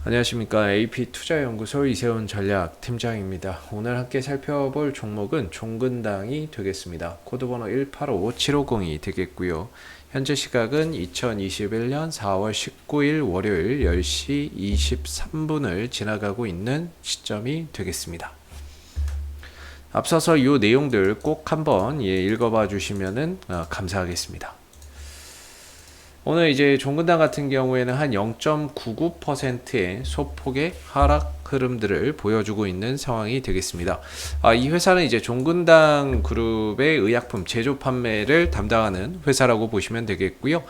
안녕하십니까. AP투자연구소 이세훈 전략팀장입니다. 오늘 함께 살펴볼 종목은 종근당이 되겠습니다. 코드번호 1855750이 되겠고요. 현재 시각은 2021년 4월 19일 월요일 10시 23분을 지나가고 있는 시점이 되겠습니다. 앞서서 이 내용들 꼭 한번 읽어봐 주시면 감사하겠습니다. 오늘 이제 종근당 같은 경우에는 한 0.99%의 소폭의 하락 흐름들을 보여주고 있는 상황이 되겠습니다. 이 회사는 이제 종근당 그룹의 의약품 제조 판매를 담당하는 회사라고 보시면 되겠고요.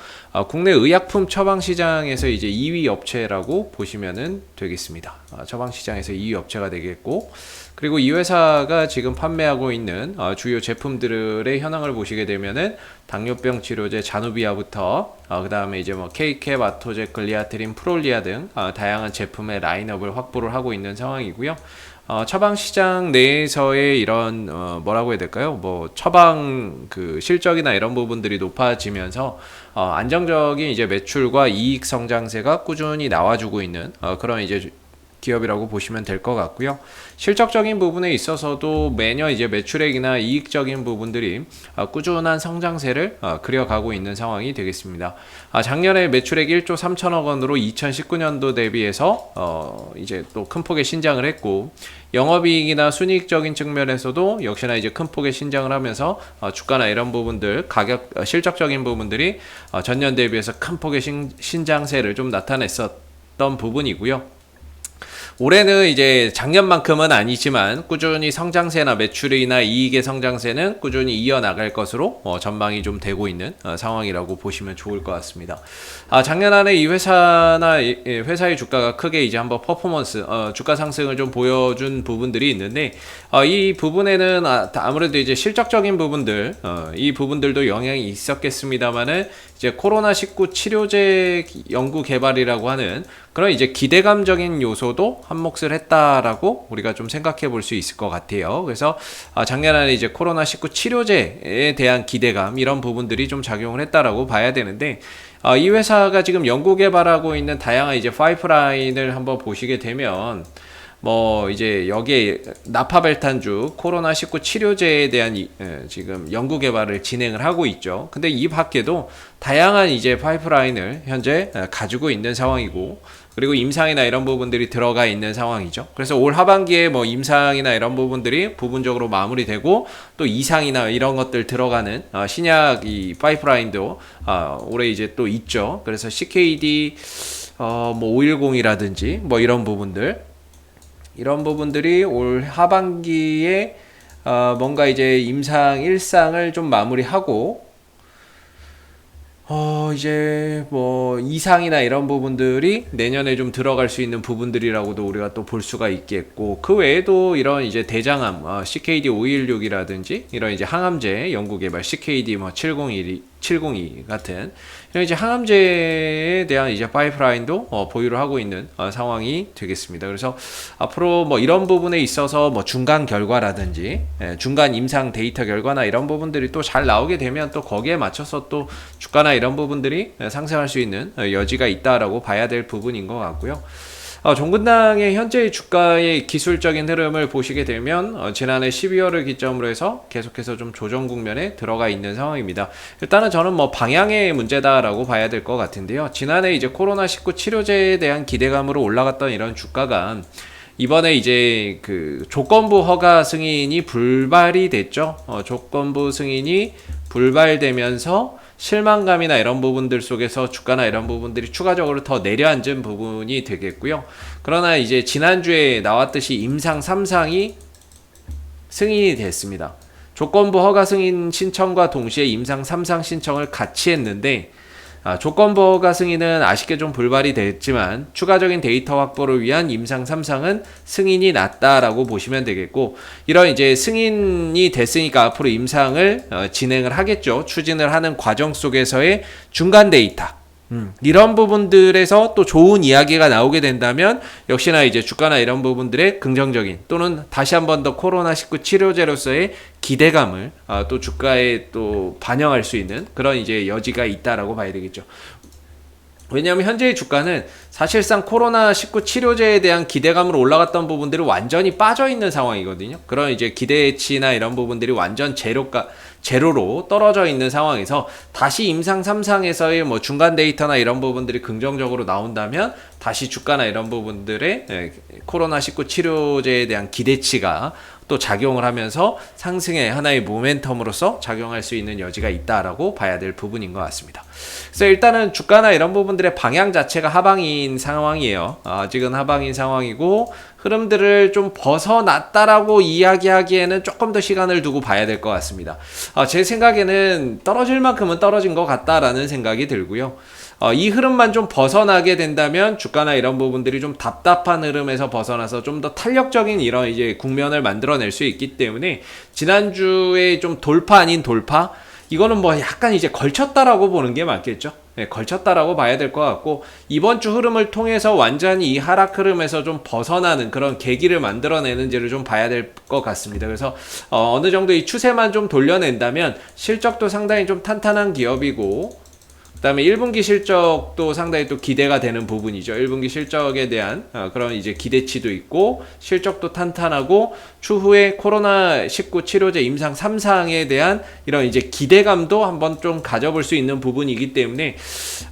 국내 의약품 처방 시장에서 이제 2위 업체라고 보시면 되겠습니다. 처방 시장에서 2위 업체가 되겠고, 그리고 이 회사가 지금 판매하고 있는 주요 제품들의 현황을 보시게 되면은 당뇨병 치료제 자누비아부터 그 다음에 이제 뭐 케이캡, 아토제, 글리아트린, 프롤리아 등 다양한 제품의 라인업을 확보를 하고 있는 상황이고요. 처방 시장 내에서의 이런 뭐라고 해야 될까요? 뭐 처방 그 실적이나 이런 부분들이 높아지면서 안정적인 이제 매출과 이익 성장세가 꾸준히 나와주고 있는 그런 이제 기업이라고 보시면 될 것 같고요. 실적적인 부분에 있어서도 매년 이제 매출액이나 이익적인 부분들이 꾸준한 성장세를 그려가고 있는 상황이 되겠습니다. 작년에 매출액 1조 3천억 원으로 2019년도 대비해서 이제 또 큰 폭의 신장을 했고, 영업이익이나 순이익적인 측면에서도 역시나 이제 큰 폭의 신장을 하면서 주가나 이런 부분들 가격 실적적인 부분들이 전년 대비해서 큰 폭의 신장세를 좀 나타냈었던 부분이고요. 올해는 이제 작년만큼은 아니지만 꾸준히 성장세나 매출이나 이익의 성장세는 꾸준히 이어나갈 것으로 전망이 좀 되고 있는 상황이라고 보시면 좋을 것 같습니다. 작년 안에 이 회사나 회사의 주가가 크게 이제 한번 퍼포먼스 주가 상승을 좀 보여준 부분들이 있는데, 이 부분에는 아무래도 이제 실적적인 부분들 이 부분들도 영향이 있었겠습니다만은 이제 코로나19 치료제 연구 개발이라고 하는 그런 이제 기대감적인 요소도 한몫을 했다라고 우리가 좀 생각해 볼 수 있을 것 같아요. 그래서 작년 안에 이제 코로나19 치료제에 대한 기대감 이런 부분들이 좀 작용을 했다라고 봐야 되는데, 이 회사가 지금 연구 개발하고 있는 다양한 이제 파이프라인을 한번 보시게 되면 뭐 이제 여기에 나파벨탄주 코로나19 치료제에 대한 지금 연구 개발을 진행을 하고 있죠. 근데 이 밖에도 다양한 이제 파이프라인을 현재 가지고 있는 상황이고, 그리고 임상이나 이런 부분들이 들어가 있는 상황이죠. 그래서 올 하반기에 뭐 임상이나 이런 부분들이 부분적으로 마무리되고, 또 이상이나 이런 것들 들어가는 신약 이 파이프라인도 올해 이제 또 있죠. 그래서 CKD 뭐 510이라든지 뭐 이런 부분들이 올 하반기에 뭔가 이제 임상 1상을 좀 마무리하고, 이제 뭐 이상이나 이런 부분들이 내년에 좀 들어갈 수 있는 부분들이라고도 우리가 또 볼 수가 있겠고, 그 외에도 이런 이제 대장암 CKD 516이라든지 이런 이제 항암제 연구 개발 CKD 뭐 702 같은 이런 이제 항암제에 대한 이제 파이프라인도 보유를 하고 있는 상황이 되겠습니다. 그래서 앞으로 뭐 이런 부분에 있어서 뭐 중간 결과라든지 중간 임상 데이터 결과나 이런 부분들이 또 잘 나오게 되면 또 거기에 맞춰서 또 주가나 이런 부분들이 상승할 수 있는 여지가 있다라고 봐야 될 부분인 것 같고요. 종근당의 현재 주가의 기술적인 흐름을 보시게 되면 지난해 12월을 기점으로 해서 계속해서 좀 조정 국면에 들어가 있는 상황입니다. 일단은 저는 뭐 방향의 문제다라고 봐야 될 것 같은데요. 지난해 이제 코로나19 치료제에 대한 기대감으로 올라갔던 이런 주가가 이번에 이제 그 조건부 허가 승인이 불발이 됐죠. 조건부 승인이 불발되면서 실망감이나 이런 부분들 속에서 주가나 이런 부분들이 추가적으로 더 내려앉은 부분이 되겠고요. 그러나 이제 지난주에 나왔듯이 임상 3상이 승인이 됐습니다. 조건부 허가 승인 신청과 동시에 임상 3상 신청을 같이 했는데, 조건부 허가 승인은 아쉽게 좀 불발이 됐지만 추가적인 데이터 확보를 위한 임상 3상은 승인이 났다라고 보시면 되겠고, 이런 이제 승인이 됐으니까 앞으로 임상을 진행을 하겠죠. 추진을 하는 과정 속에서의 중간 데이터 이런 부분들에서 또 좋은 이야기가 나오게 된다면 역시나 이제 주가나 이런 부분들의 긍정적인 또는 다시 한 번 더 코로나19 치료제로서의 기대감을 또 주가에 또 반영할 수 있는 그런 이제 여지가 있다라고 봐야 되겠죠. 왜냐하면 현재의 주가는 사실상 코로나19 치료제에 대한 기대감으로 올라갔던 부분들이 완전히 빠져 있는 상황이거든요. 그런 이제 기대치나 이런 부분들이 완전 제로로 떨어져 있는 상황에서 다시 임상 3상에서의 뭐 중간 데이터나 이런 부분들이 긍정적으로 나온다면 다시 주가나 이런 부분들의 코로나19 치료제에 대한 기대치가 또 작용을 하면서 상승의 하나의 모멘텀으로서 작용할 수 있는 여지가 있다라고 봐야 될 부분인 것 같습니다. 그래서 일단은 주가나 이런 부분들의 방향 자체가 하방인 상황이에요. 아직은 하방인 상황이고 흐름들을 좀 벗어났다라고 이야기하기에는 조금 더 시간을 두고 봐야 될 것 같습니다. 제 생각에는 떨어질 만큼은 떨어진 것 같다라는 생각이 들고요. 이 흐름만 좀 벗어나게 된다면 주가나 이런 부분들이 좀 답답한 흐름에서 벗어나서 좀 더 탄력적인 이런 이제 국면을 만들어낼 수 있기 때문에 지난주에 좀 돌파 아닌 돌파 이거는 뭐 약간 이제 걸쳤다라고 보는 게 맞겠죠. 네, 걸쳤다라고 봐야 될 것 같고 이번 주 흐름을 통해서 완전히 이 하락 흐름에서 좀 벗어나는 그런 계기를 만들어내는지를 좀 봐야 될 것 같습니다. 그래서 어느 정도 이 추세만 좀 돌려낸다면 실적도 상당히 좀 탄탄한 기업이고 그다음에 1분기 실적도 상당히 또 기대가 되는 부분이죠. 1분기 실적에 대한 그런 이제 기대치도 있고 실적도 탄탄하고 추후에 코로나19 치료제 임상 3상에 대한 이런 이제 기대감도 한번 좀 가져볼 수 있는 부분이기 때문에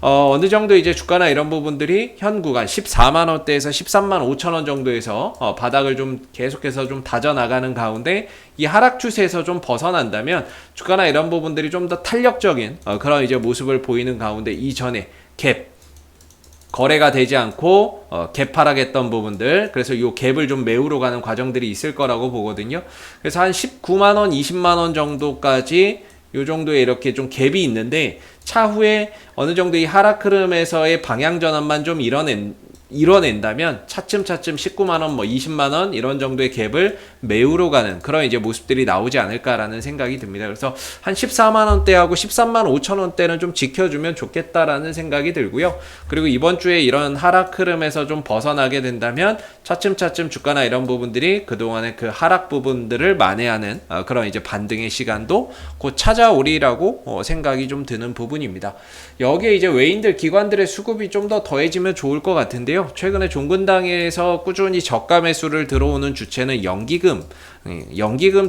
어느 정도 이제 주가나 이런 부분들이 현 구간 14만 원대에서 13만 5천 원 정도에서 바닥을 좀 계속해서 좀 다져나가는 가운데 이 하락 추세에서 좀 벗어난다면 주가나 이런 부분들이 좀 더 탄력적인 그런 이제 모습을 보이는 가운데 이전에 갭 거래가 되지 않고 갭 하락했던 부분들 그래서 이 갭을 좀 메우러 가는 과정들이 있을 거라고 보거든요. 그래서 한 19만 원, 20만 원 정도까지 요 정도에 이렇게 좀 갭이 있는데 차후에 어느 정도 이 하락 흐름에서의 방향 전환만 좀 이뤄낸다면 차츰차츰 19만원, 뭐 20만원 이런 정도의 갭을 메우러 가는 그런 이제 모습들이 나오지 않을까라는 생각이 듭니다. 그래서 한 14만원대하고 13만 5천원대는 좀 지켜주면 좋겠다라는 생각이 들고요. 그리고 이번 주에 이런 하락 흐름에서 좀 벗어나게 된다면 차츰차츰 주가나 이런 부분들이 그동안의 그 하락 부분들을 만회하는 그런 이제 반등의 시간도 곧 찾아오리라고 생각이 좀 드는 부분입니다. 여기에 이제 외인들, 기관들의 수급이 좀 더 더해지면 좋을 것 같은데요. 최근에 종근당에서 꾸준히 저가 매수를 들어오는 주체는 연기금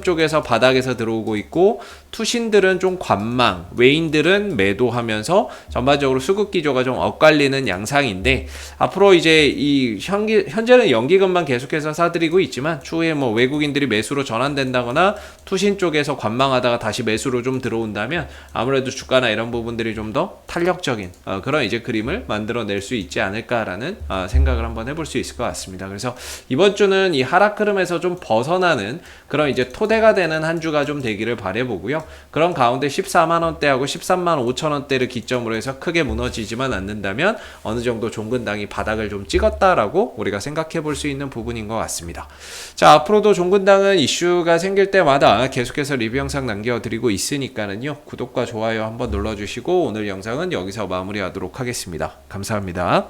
쪽에서 바닥에서 들어오고 있고 투신들은 좀 관망, 외인들은 매도하면서 전반적으로 수급 기조가 좀 엇갈리는 양상인데 앞으로 이제 현재는 연기금만 계속해서 사들이고 있지만 추후에 뭐 외국인들이 매수로 전환된다거나 투신 쪽에서 관망하다가 다시 매수로 좀 들어온다면 아무래도 주가나 이런 부분들이 좀 더 탄력적인 그런 이제 그림을 만들어낼 수 있지 않을까라는 생각을 한번 해볼 수 있을 것 같습니다. 그래서 이번 주는 이 하락 흐름에서 좀 벗어나는 그런 이제 토대가 되는 한 주가 좀 되기를 바라보고요. 그런 가운데 14만 원대하고 13만 5천 원대를 기점으로 해서 크게 무너지지만 않는다면 어느 정도 종근당이 바닥을 좀 찍었다라고 우리가 생각해 볼 수 있는 부분인 것 같습니다. 자, 앞으로도 종근당은 이슈가 생길 때마다 계속해서 리뷰 영상 남겨드리고 있으니까는요. 구독과 좋아요 한번 눌러주시고 오늘 영상은 여기서 마무리하도록 하겠습니다. 감사합니다.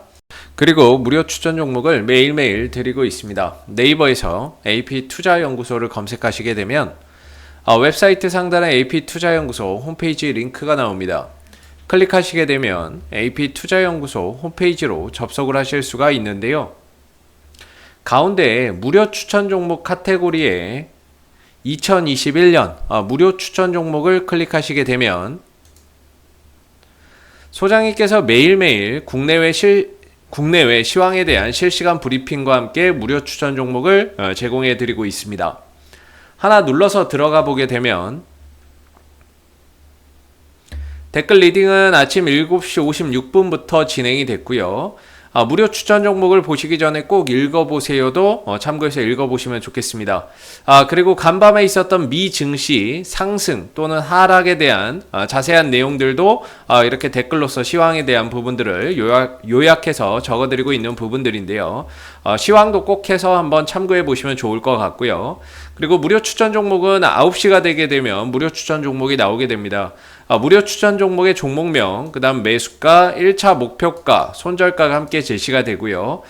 그리고 무료 추천 종목을 매일매일 드리고 있습니다. 네이버에서 AP투자연구소를 검색하시게 되면 웹사이트 상단에 AP투자연구소 홈페이지 링크가 나옵니다. 클릭하시게 되면 AP투자연구소 홈페이지로 접속을 하실 수가 있는데요. 가운데 무료 추천 종목 카테고리에 2021년 무료 추천 종목을 클릭하시게 되면 소장님께서 매일매일 국내외 시황에 대한 실시간 브리핑과 함께 무료 추천 종목을 제공해 드리고 있습니다. 하나 눌러서 들어가 보게 되면 댓글 리딩은 아침 7시 56분부터 진행이 됐고요. 무료 추천 종목을 보시기 전에 꼭 읽어보세요도 참고해서 읽어보시면 좋겠습니다. 그리고 간밤에 있었던 미 증시 상승 또는 하락에 대한 자세한 내용들도 이렇게 댓글로서 시황에 대한 부분들을 요약해서 적어드리고 있는 부분들인데요. 시황도 꼭 해서 한번 참고해 보시면 좋을 것 같고요. 그리고 무료 추천 종목은 9시가 되게 되면 무료 추천 종목이 나오게 됩니다. 무료 추천 종목의 종목명, 그 다음 매수가, 1차 목표가, 손절가가 함께 제시가 되고요.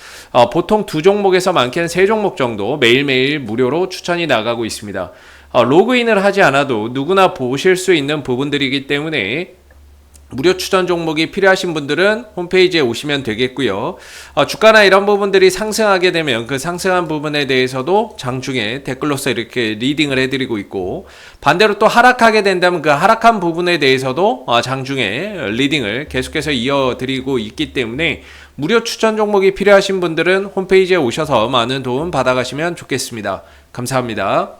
보통 두 종목에서 많게는 세 종목 정도 매일매일 무료로 추천이 나가고 있습니다. 로그인을 하지 않아도 누구나 보실 수 있는 부분들이기 때문에 무료 추천 종목이 필요하신 분들은 홈페이지에 오시면 되겠고요. 주가나 이런 부분들이 상승하게 되면 그 상승한 부분에 대해서도 장중에 댓글로서 이렇게 리딩을 해드리고 있고, 반대로 또 하락하게 된다면 그 하락한 부분에 대해서도 장중에 리딩을 계속해서 이어드리고 있기 때문에 무료 추천 종목이 필요하신 분들은 홈페이지에 오셔서 많은 도움 받아가시면 좋겠습니다. 감사합니다.